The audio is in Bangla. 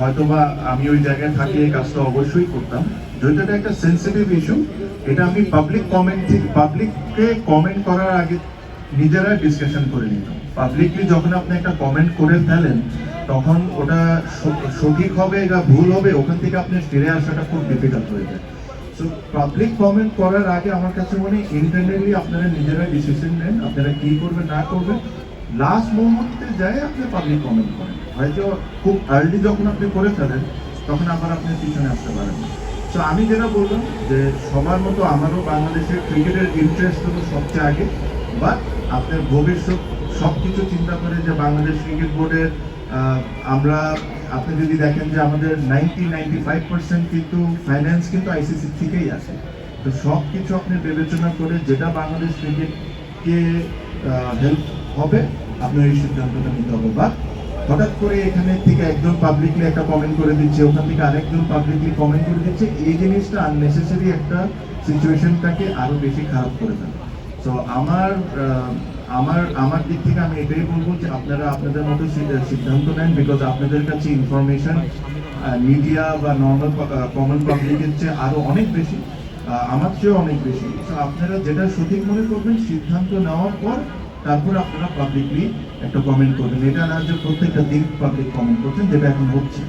হয়তোবা আমি ওই জায়গায় থাকি এই কাজটা অবশ্যই করতাম। যেহেতু এটা একটা সেন্সিটিভ ইস্যু, এটা আমি পাবলিককে কমেন্ট করার আগে নিজেরা ডিসকাশন করে নিতাম। পাবলিকলি যখন আপনি একটা কমেন্ট করে ফেলেন, তখন ওটা সঠিক হবে না ভুল হবে, ওখান থেকে আপনি ফিরে আসাটা খুব ডিফিকাল্ট হয়ে যায়। সো পাবলিক কমেন্ট করার আগে আমার কাছে মনে হয় ইন্টারনালি আপনারা নিজেরা ডিসিশন নেন, আপনারা কি করবেন না করবেন। লাস্ট মুহূর্তে যায় আপনি পাবলিক কমেন্ট করেন, হয়তো খুব আর্লি যখন আপনি করে ফেলেন তখন আবার আপনি পিছনে আসতে পারেন। তো আমি যেটা বললাম যে সবার মতো আমারও বাংলাদেশের ক্রিকেটের ইন্টারেস্ট হলো সবচেয়ে আগে, বা আপনার ভবিষ্যৎ সব কিছু চিন্তা করে যে বাংলাদেশ ক্রিকেট বোর্ডের আমরা, আপনি যদি দেখেন যে আমাদের 95% কিন্তু ফাইন্যান্স কিন্তু আইসিসি থেকেই আসে। তো সব কিছু আপনি বিবেচনা করে যেটা বাংলাদেশ ক্রিকেটকে হেল্প হবে আপনার এই সিদ্ধান্তটা নিতে হবে। বা হঠাৎ করে এখানে থেকে একজন পাবলিকলি একটা কমেন্ট করে দিচ্ছে, ওখান থেকে আরেকজন পাবলিকলি কমেন্ট করে দিচ্ছে, এই জিনিসটা আননেসেসারি একটা সিচুয়েশনটাকে আরো বেশি খারাপ করে দেয়। তো আমার দিক থেকে আমি এটাই বলবো যে আপনারা আপনাদের মতো সিদ্ধান্ত নেন, বিকজ আপনাদের কাছে ইনফরমেশন মিডিয়া বা নর্মাল কমন পাবলিকের চেয়ে আরো অনেক বেশি, আমার চেয়েও অনেক বেশি। তো আপনারা যেটা সঠিক মনে করবেন সিদ্ধান্ত নেওয়ার পর তারপর আপনারা পাবলিকলি একটা কমেন্ট করবেন। এটা না যে প্রত্যেকটা দিন পাবলিক কমেন্ট করছেন, যেটা এখন হচ্ছে।